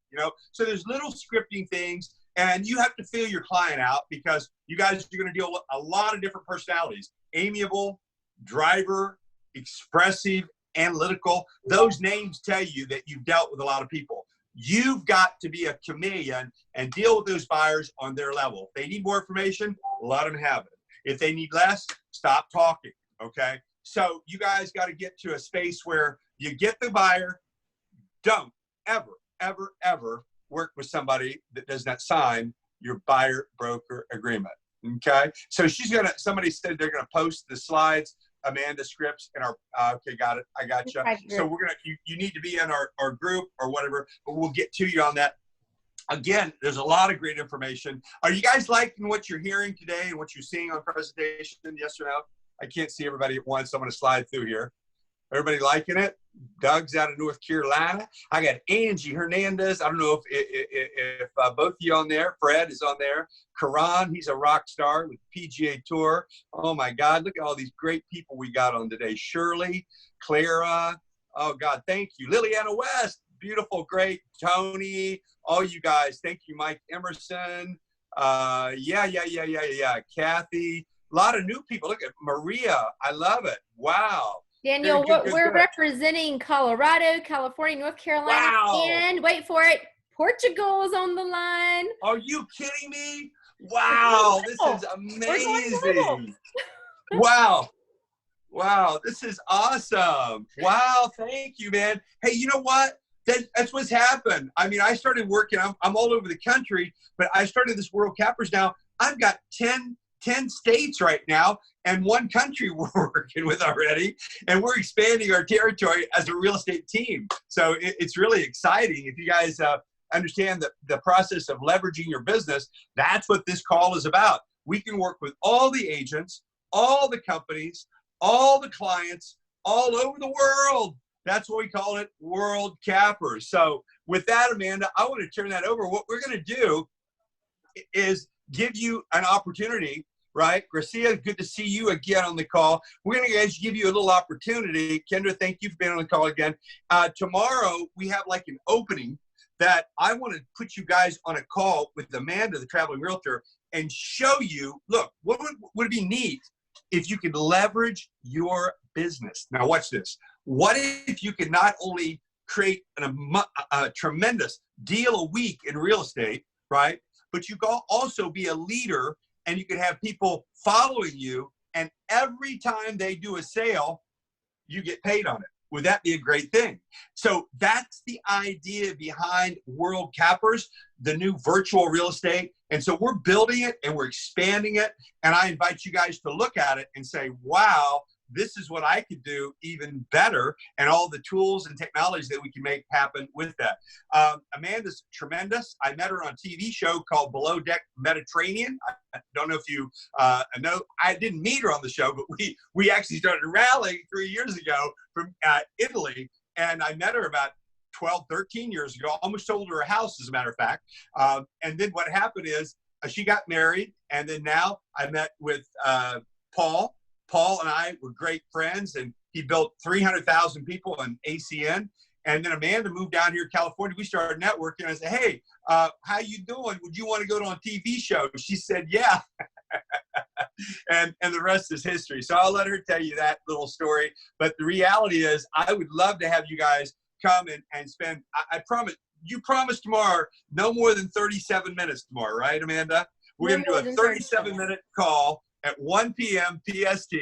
So there's little scripting things, and you have to feel your client out because you guys are going to deal with a lot of different personalities. Amiable, driver, expressive, analytical. Those names tell you that you've dealt with a lot of people. You've got to be a chameleon and deal with those buyers on their level. If they need more information, let them have it. If they need less, stop talking, okay? So you guys got to get to a space where you get the buyer. Don't ever, ever, ever work with somebody that does not sign your buyer broker agreement, okay? So somebody said they're gonna post the slides, Amanda scripts in our, okay, got it, I got you. So you need to be in our group or whatever, but we'll get to you on that. Again, there's a lot of great information. Are you guys liking what you're hearing today and what you're seeing on presentation? Yes or no? I can't see everybody at once, so I'm gonna slide through here. Everybody liking it? Doug's out of North Carolina. I got Angie Hernandez. I don't know if both of you on there. Fred is on there. Karan, he's a rock star with the PGA Tour. Oh my God, look at all these great people we got on today. Shirley, Clara. Oh God, thank you. Liliana West, beautiful, great. Tony, all you guys. Thank you, Mike Emerson. Yeah. Kathy, a lot of new people. Look at Maria. I love it. Wow. Daniel, we're representing Colorado, California, North Carolina, and wait for it, Portugal is on the line. Are you kidding me? Wow, this is amazing. Wow, this is awesome. Wow, thank you, man. Hey, you know what? That's what's happened. I mean, I started working, I'm all over the country, but I started this World Cappers now. I've got 10 states right now and 1 country we're working with already, and we're expanding our territory as a real estate team. So it's really exciting. If you guys understand the process of leveraging your business, that's what this call is about. We can work with all the agents, all the companies, all the clients, all over the world. That's what we call it, World Cappers. So with that, Amanda, I want to turn that over. What we're going to do is give you an opportunity, right? Gracia, good to see you again on the call. We're going to give you a little opportunity. Kendra, thank you for being on the call again. Tomorrow, we have like an opening that I want to put you guys on a call with Amanda, the traveling realtor, and show you, look, what would it be neat if you could leverage your business? Now, watch this. What if you could not only create a tremendous deal a week in real estate, right? But you can also be a leader, and you can have people following you, and every time they do a sale, you get paid on it. Would that be a great thing? So that's the idea behind World Cappers, the new virtual real estate. And so we're building it and we're expanding it. And I invite you guys to look at it and say, wow, this is what I could do even better, and all the tools and technologies that we can make happen with that. Amanda's tremendous. I met her on a TV show called Below Deck Mediterranean. I don't know if you know, I didn't meet her on the show, but we actually started rallying 3 years ago from Italy, and I met her about 12, 13 years ago, almost sold her a house, as a matter of fact. And then what happened is she got married, and then now I met with Paul. Paul and I were great friends, and he built 300,000 people in ACN. And then Amanda moved down here to California. We started networking. I said, hey, how you doing? Would you want to go to a TV show? She said, yeah. and the rest is history. So I'll let her tell you that little story. But the reality is, I would love to have you guys come and spend, I promise, you promise tomorrow, no more than 37 minutes tomorrow, right, Amanda? We're going to do a 37-minute call at 1 p.m. PST.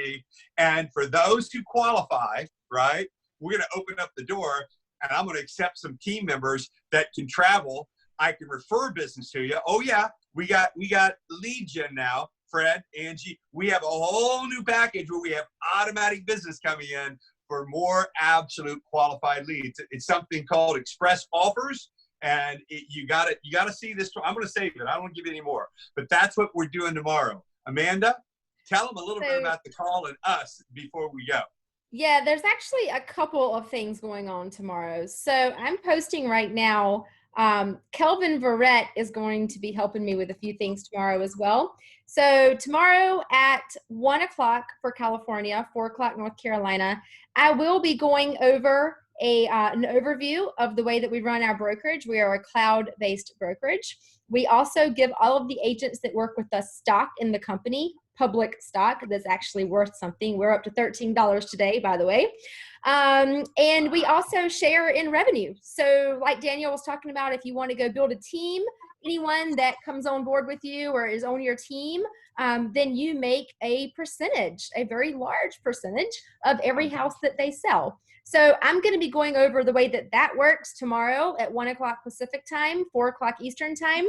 And for those who qualify, right, we're going to open up the door, and I'm going to accept some team members that can travel. I can refer business to you. Oh, yeah, we got lead gen now. Fred, Angie, we have a whole new package where we have automatic business coming in for more absolute qualified leads. It's something called Express Offers, and you got to see this. I'm going to save it. I don't want to give you any more, but that's what we're doing tomorrow. Amanda, tell them a little bit about the call and us before we go. Yeah, there's actually a couple of things going on tomorrow. So I'm posting right now. Kelvin Verrett is going to be helping me with a few things tomorrow as well. So tomorrow at 1 o'clock for California, 4 o'clock North Carolina, I will be going over an overview of the way that we run our brokerage. We are a cloud-based brokerage. We also give all of the agents that work with us stock in the company, public stock that's actually worth something. We're up to $13 today, by the way. And we also share in revenue. So like Daniel was talking about, if you want to go build a team, anyone that comes on board with you or is on your team, then you make a percentage, a very large percentage of every house that they sell. So I'm going to be going over the way that that works tomorrow at 1 o'clock Pacific time, 4 o'clock Eastern time.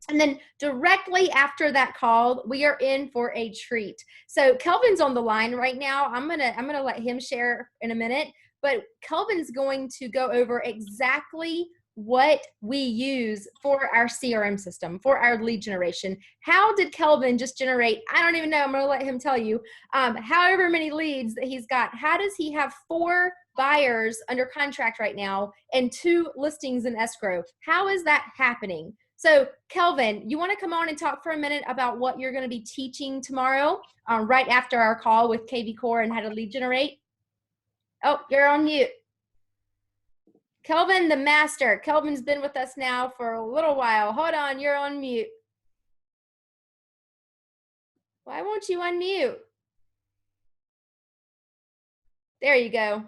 And then directly after that call, we are in for a treat. So Kelvin's on the line right now. I'm gonna let him share in a minute, but Kelvin's going to go over exactly what we use for our CRM system, for our lead generation. How did Kelvin just generate, I don't even know, I'm gonna let him tell you, however many leads that he's got. How does he have 4 buyers under contract right now and 2 listings in escrow? How is that happening? So Kelvin, you want to come on and talk for a minute about what you're going to be teaching tomorrow, right after our call with KV Core and how to lead generate? Oh, you're on mute. Kelvin, the master. Kelvin's been with us now for a little while. Hold on, you're on mute. Why won't you unmute? There you go.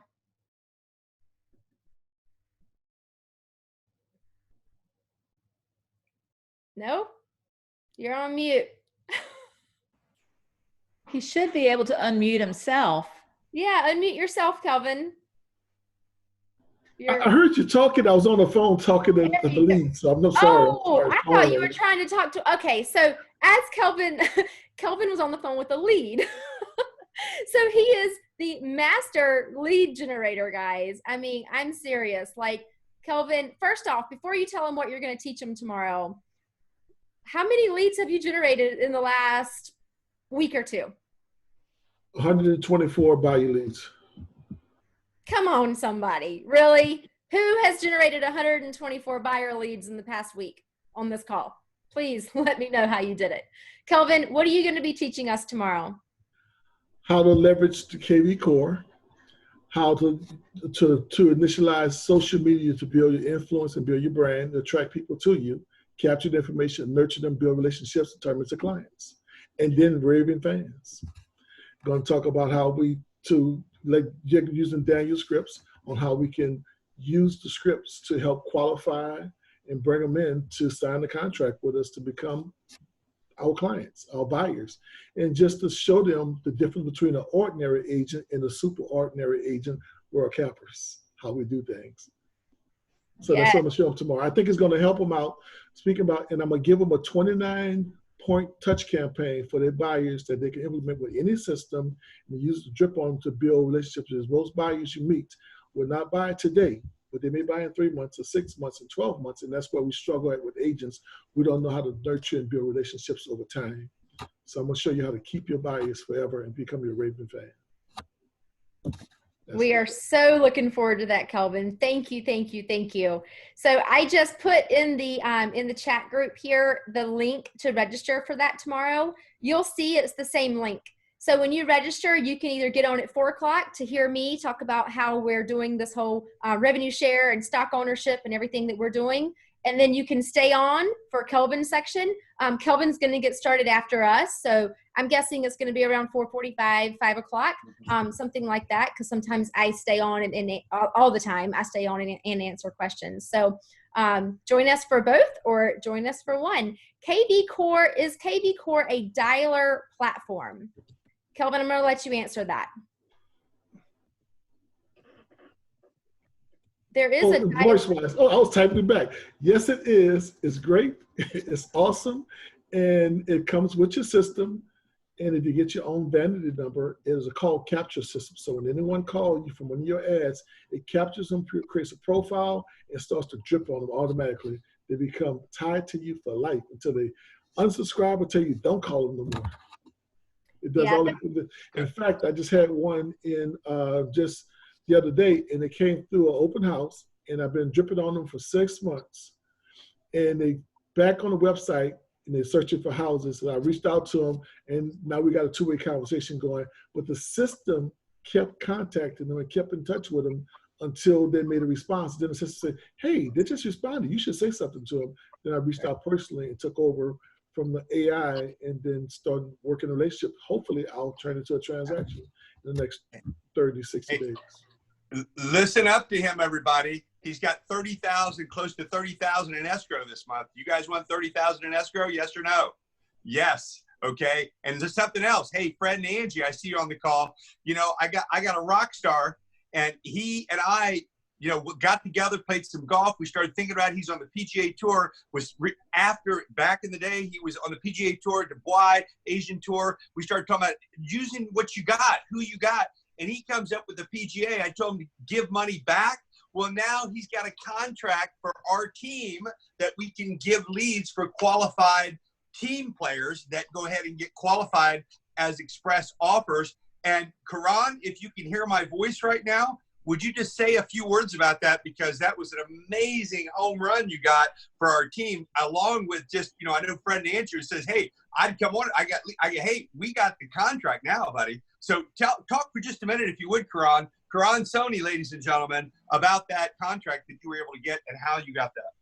No? You're on mute. He should be able to unmute himself. Yeah, unmute yourself, Kelvin. I heard you talking. I was on the phone talking to the lead, so I'm not sorry. Oh, I thought you were trying to talk to, okay, so as Kelvin, Kelvin was on the phone with the lead. So he is the master lead generator, guys. I mean, I'm serious. Like, Kelvin, first off, before you tell him what you're going to teach him tomorrow, how many leads have you generated in the last week or two? 124 buyer leads. Come on, somebody. Really? Who has generated 124 buyer leads in the past week on this call? Please let me know how you did it. Kelvin, what are you going to be teaching us tomorrow? How to leverage the KV Core, how to initialize social media to build your influence and build your brand, attract people to you, capture the information, nurture them, build relationships, and turn them into clients. And then raving fans. Going to talk about how like using Daniel's scripts on how we can use the scripts to help qualify and bring them in to sign the contract with us to become our clients, our buyers, and just to show them the difference between an ordinary agent and a super ordinary agent. We're cappers, how we do things. So that's what I'm going to show them tomorrow. I think it's going to help them out. Speaking about, and I'm going to give them a 29-point touch campaign for their buyers that they can implement with any system and use the drip on them to build relationships. Because most buyers you meet will not buy today, but they may buy in 3 months or 6 months and 12 months. And that's where we struggle at with agents. We don't know how to nurture and build relationships over time. So I'm going to show you how to keep your buyers forever and become your raving fan. We are so looking forward to that, Kelvin. Thank you, thank you, thank you. So I just put in the chat group here the link to register for that tomorrow. You'll see it's the same link. So when you register, you can either get on at 4 o'clock to hear me talk about how we're doing this whole revenue share and stock ownership and everything that we're doing. And then you can stay on for Kelvin's section. Kelvin's going to get started after us. So I'm guessing it's going to be around 4:45, 5 o'clock, something like that. Because sometimes I stay on and all the time I stay on and answer questions. So join us for both or join us for one. KB Core, is KB Core a dialer platform? Kelvin, I'm going to let you answer that. There is a voice-wise. Oh, I was typing it back. Yes, it is. It's great. It's awesome. And it comes with your system. And if you get your own vanity number, it is a call capture system. So when anyone calls you from one of your ads, it captures them, creates a profile, and starts to drip on them automatically. They become tied to you for life until they unsubscribe or tell you don't call them no more. It does all that. In fact, I just had one in just the other day, and it came through an open house, and I've been dripping on them for 6 months. And they back on the website, and they're searching for houses. And I reached out to them, and now we got a two-way conversation going. But the system kept contacting them and kept in touch with them until they made a response. Then the system said, hey, they just responded. You should say something to them. Then I reached out personally and took over from the AI and then started working a relationship. Hopefully, I'll turn it into a transaction in the next 30, 60 days. Listen up to him, everybody. He's got 30,000, close to 30,000 in escrow this month. You guys want 30,000 in escrow? Yes or no? Yes. Okay. And there's something else. Hey, Fred and Angie, I see you on the call. You know, I got a rock star, and he and I, you know, got together, played some golf. We started thinking about he's on the PGA Tour. Back in the day, he was on the PGA Tour, Dubai, Asian Tour. We started talking about using what you got, who you got. And he comes up with the PGA. I told him to give money back. Well, now he's got a contract for our team that we can give leads for qualified team players that go ahead and get qualified as express offers. And Karan, if you can hear my voice right now, would you just say a few words about that? Because that was an amazing home run you got for our team, along with just, you know, I know Fred and Andrew says, hey, I'd come on. Hey, we got the contract now, buddy. So talk for just a minute, if you would, Karan Sony, ladies and gentlemen, about that contract that you were able to get and how you got that.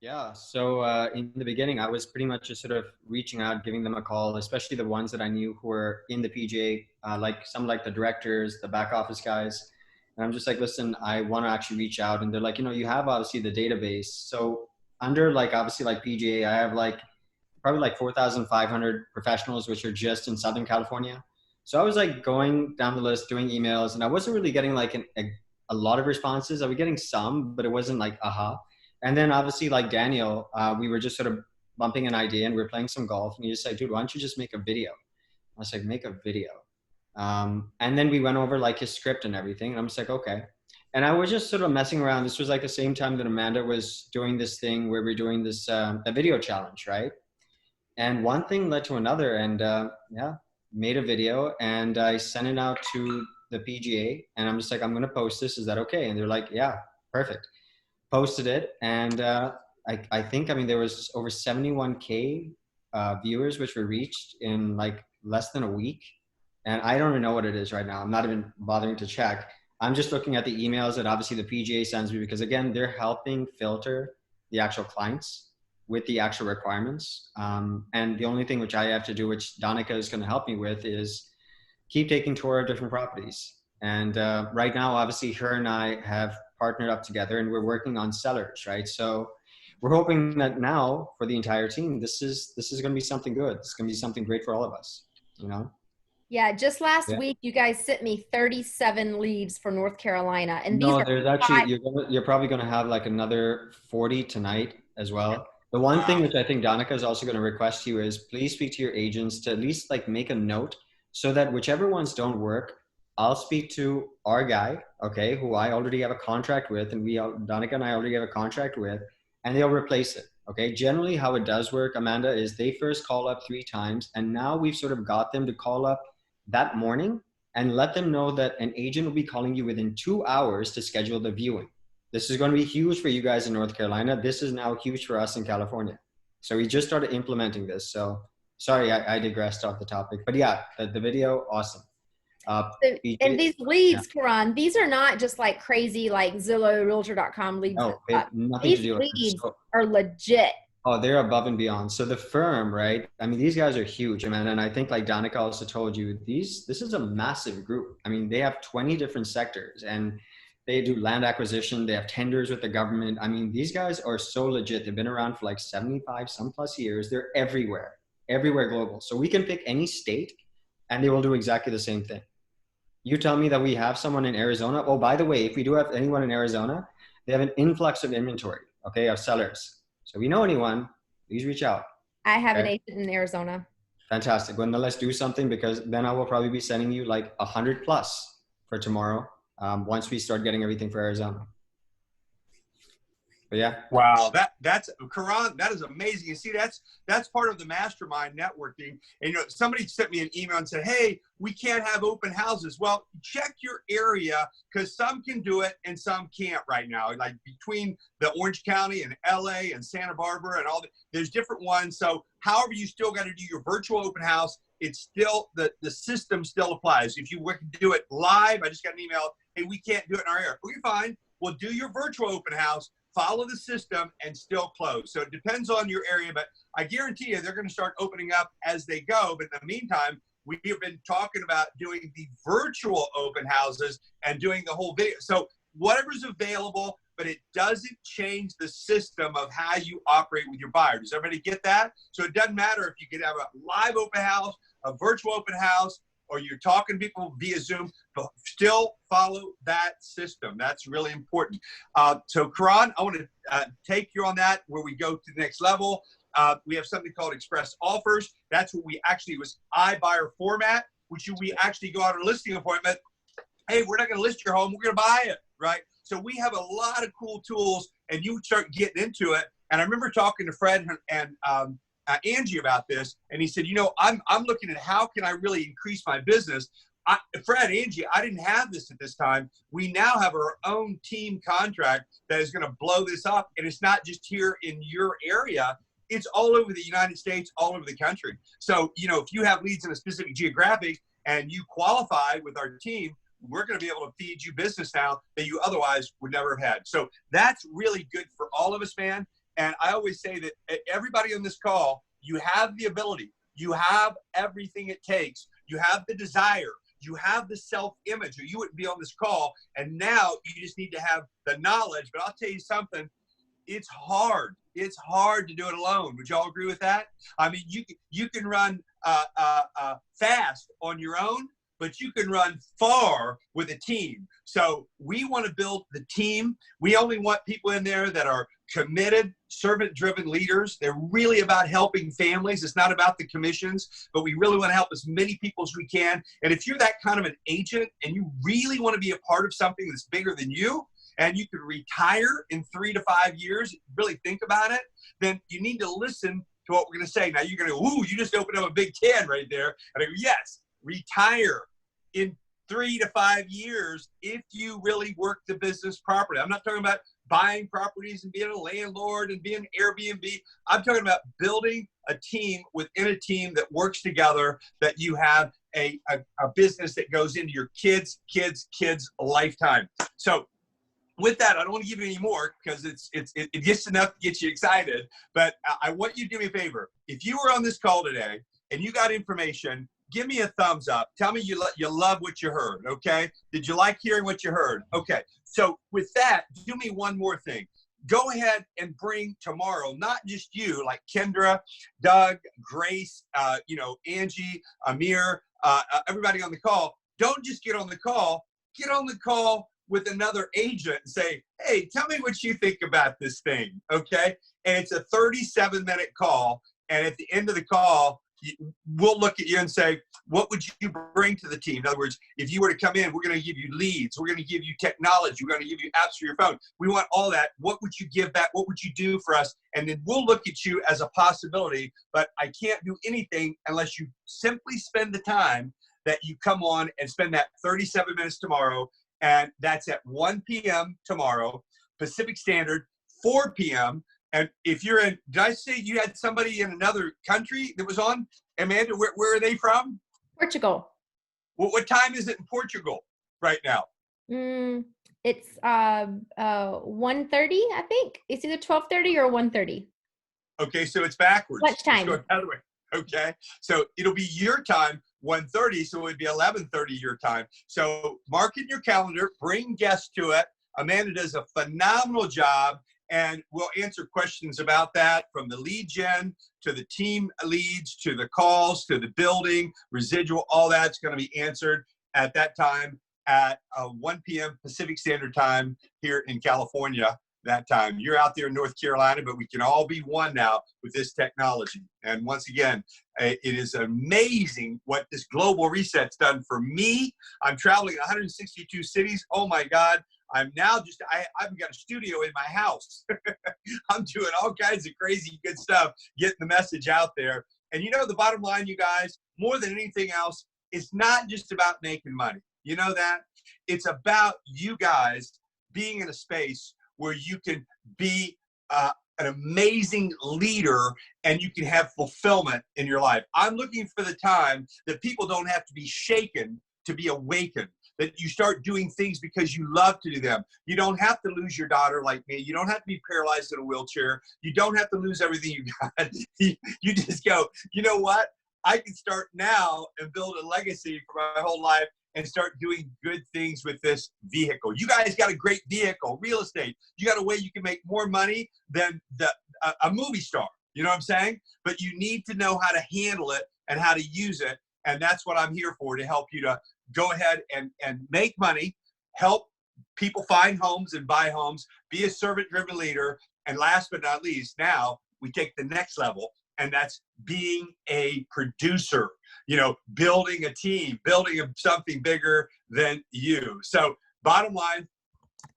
Yeah. So in the beginning, I was pretty much just sort of reaching out, giving them a call, especially the ones that I knew who were in the PGA, like the directors, the back office guys. And I'm just like, listen, I want to actually reach out. And they're like, you know, you have obviously the database. So under obviously PGA, I have probably 4,500 professionals, which are just in Southern California. So I was going down the list, doing emails, and I wasn't really getting a lot of responses. I was getting some, but it wasn't aha. And then obviously Daniel, we were just sort of bumping an idea, and we were playing some golf, and he just said, dude, why don't you just make a video? I was like, make a video. And then we went over his script and everything. And I'm just like, okay. And I was just sort of messing around. This was the same time that Amanda was doing this thing where we're doing this, a video challenge, right? And one thing led to another, and made a video, and I sent it out to the PGA, and I'm just like, I'm going to post this. Is that okay? And they're like, yeah, perfect. Posted it. And I think, there was over 71K viewers, which were reached in less than a week. And I don't even know what it is right now. I'm not even bothering to check. I'm just looking at the emails that obviously the PGA sends me, because again, they're helping filter the actual clients with the actual requirements. And the only thing which I have to do, which Danica is going to help me with, is keep taking tour of different properties. And right now, obviously, her and I have partnered up together, and we're working on sellers, right? So we're hoping that now for the entire team, this is going to be something good. It's going to be something great for all of us, you know? Yeah, just last week, you guys sent me 37 leads for North Carolina. And no, there's actually, you're probably going to have another 40 tonight as well. The one thing which I think Danica is also going to request you is please speak to your agents to at least make a note, so that whichever ones don't work, I'll speak to our guy, okay, who I already have a contract with, and Danica and I already have a contract with, and they'll replace it. Okay. Generally how it does work, Amanda, is they first call up 3 times, and now we've sort of got them to call up that morning and let them know that an agent will be calling you within 2 hours to schedule the viewing. This is going to be huge for you guys in North Carolina. This is now huge for us in California. So we just started implementing this. So sorry, I digressed off the topic, but yeah, the video, awesome. So, and these yeah. leads, Karan, these are not just like crazy, like Zillow, Realtor.com leads. No, it, nothing These to do with it. leads So, are legit. oh, they're above and beyond. So the firm, right? I mean, these guys are huge, man. And I think like Danica also told you, this is a massive group. I mean, they have 20 different sectors and they do land acquisition. They have tenders with the government. I mean, these guys are so legit. They've been around for like 75 some plus years. They're everywhere global. So we can pick any state and they will do exactly the same thing. You tell me that we have someone in Arizona. Oh, by the way, if we do have anyone in Arizona, they have an influx of inventory, okay, of sellers. So we know anyone, please reach out. I have an Okay? agent in Arizona. Fantastic. Well, then let's do something, because then I will probably be sending you like 100 plus for tomorrow once we start getting everything for Arizona. But yeah. Wow, that's Karan. That is amazing. You see, that's part of the mastermind networking. And you know, somebody sent me an email and said, "Hey, we can't have open houses." Well, check your area, because some can do it and some can't right now. Like between the Orange County and LA and Santa Barbara and there's different ones. So however, you still got to do your virtual open house. It's still the system still applies. If you do it live, I just got an email, "Hey, we can't do it in our area." Okay, fine. Well, do your virtual open house. Follow the system and still close. So it depends on your area, but I guarantee you they're going to start opening up as they go. But in the meantime, we have been talking about doing the virtual open houses and doing the whole video. So whatever's available, but it doesn't change the system of how you operate with your buyer. Does everybody get that? So it doesn't matter if you can have a live open house, a virtual open house, or you're talking to people via Zoom, but still follow that system. That's really important. So Karan, I want to take you on that, where we go to the next level. We have something called Express Offers. That's what we actually was iBuyer format, which we actually go out on a listing appointment. Hey, we're not going to list your home. We're going to buy it, right? So we have a lot of cool tools, and you start getting into it. And I remember talking to Fred and Angie about this, and he said, you know, I'm looking at how can I really increase my business. Fred, Angie, I didn't have this at this time. We now have our own team contract that is going to blow this up, and it's not just here in your area. It's all over the United States, all over the country. So, you know, if you have leads in a specific geographic and you qualify with our team, we're going to be able to feed you business now that you otherwise would never have had. So that's really good for all of us, man. And I always say that everybody on this call, you have the ability, you have everything it takes, you have the desire, you have the self-image, or you wouldn't be on this call. And now you just need to have the knowledge. But I'll tell you something, it's hard. It's hard to do it alone. Would y'all agree with that? I mean, you can run fast on your own, but you can run far with a team. So we want to build the team. We only want people in there that are committed, servant-driven leaders. They're really about helping families. It's not about the commissions, but we really want to help as many people as we can. And if you're that kind of an agent and you really want to be a part of something that's bigger than you, and you could retire in 3 to 5 years, really think about it, then you need to listen to what we're going to say. Now you're going to go, ooh, you just opened up a big can right there. And I go, yes, retire in 3 to 5 years if you really work the business properly. I'm not talking about buying properties and being a landlord and being Airbnb. I'm talking about building a team within a team that works together, that you have a business that goes into your kids' lifetime. So with that, I don't want to give you any more because it gets enough to get you excited. But I want you to do me a favor. If you were on this call today and you got information, give me a thumbs up. Tell me you love what you heard, okay? Did you like hearing what you heard? Okay. So with that, do me one more thing. Go ahead and bring tomorrow, not just you, like Kendra, Doug, Grace, Angie, Amir, everybody on the call. Don't just get on the call. Get on the call with another agent and say, hey, tell me what you think about this thing, okay? And it's a 37-minute call. And at the end of the call, we'll look at you and say, what would you bring to the team? In other words, if you were to come in, we're going to give you leads. We're going to give you technology. We're going to give you apps for your phone. We want all that. What would you give back? What would you do for us? And then we'll look at you as a possibility, but I can't do anything unless you simply spend the time that you come on and spend that 37 minutes tomorrow. And that's at 1 p.m. tomorrow, Pacific Standard, 4 p.m. And if you're in, did I say you had somebody in another country that was on? Amanda, where are they from? Portugal. What time is it in Portugal right now? It's 1:30, I think. It's either 12:30 or 1:30. Okay, so it's backwards. Lunchtime. Let's go the other way. Okay, so it'll be your time, 1:30, so it would be 11:30 your time. So mark in your calendar, bring guests to it. Amanda does a phenomenal job, and we'll answer questions about that, from the lead gen to the team leads to the calls to the building, residual, all that's going to be answered at that time at 1 p.m. Pacific Standard Time here in California. That time you're out there in North Carolina, but we can all be one now with this technology. And once again, it is amazing what this global reset's done for me. I'm traveling 162 cities. Oh my God. I'm now I've got a studio in my house. I'm doing all kinds of crazy good stuff, getting the message out there. And you know, the bottom line, you guys, more than anything else, it's not just about making money. You know that? It's about you guys being in a space where you can be an amazing leader and you can have fulfillment in your life. I'm looking for the time that people don't have to be shaken to be awakened, that you start doing things because you love to do them. You don't have to lose your daughter like me. You don't have to be paralyzed in a wheelchair. You don't have to lose everything you got. You just go, you know what? I can start now and build a legacy for my whole life and start doing good things with this vehicle. You guys got a great vehicle, real estate. You got a way you can make more money than a movie star. You know what I'm saying? But you need to know how to handle it and how to use it. And that's what I'm here for, to help you to go ahead and make money, help people find homes and buy homes, be a servant-driven leader. And last but not least, now we take the next level, and that's being a producer, you know, building a team, building something bigger than you. So bottom line,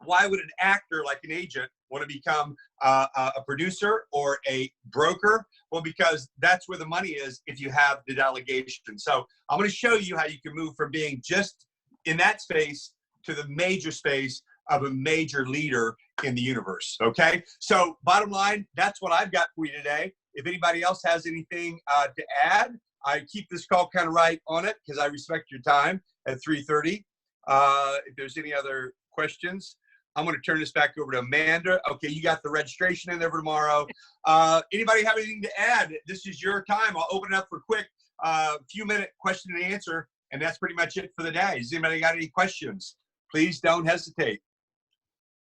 why would an actor like an agent want to become a producer or a broker? Well, because that's where the money is if you have the delegation. So I'm going to show you how you can move from being just in that space to the major space of a major leader in the universe. Okay. So bottom line, that's what I've got for you today. If anybody else has anything to add, I keep this call kind of right on it because I respect your time at 3:30. If there's any other questions, I'm going to turn this back over to Amanda. Okay, you got the registration in there for tomorrow. Anybody have anything to add? This is your time. I'll open it up for a quick few-minute question and answer, and that's pretty much it for the day. Has anybody got any questions? Please don't hesitate.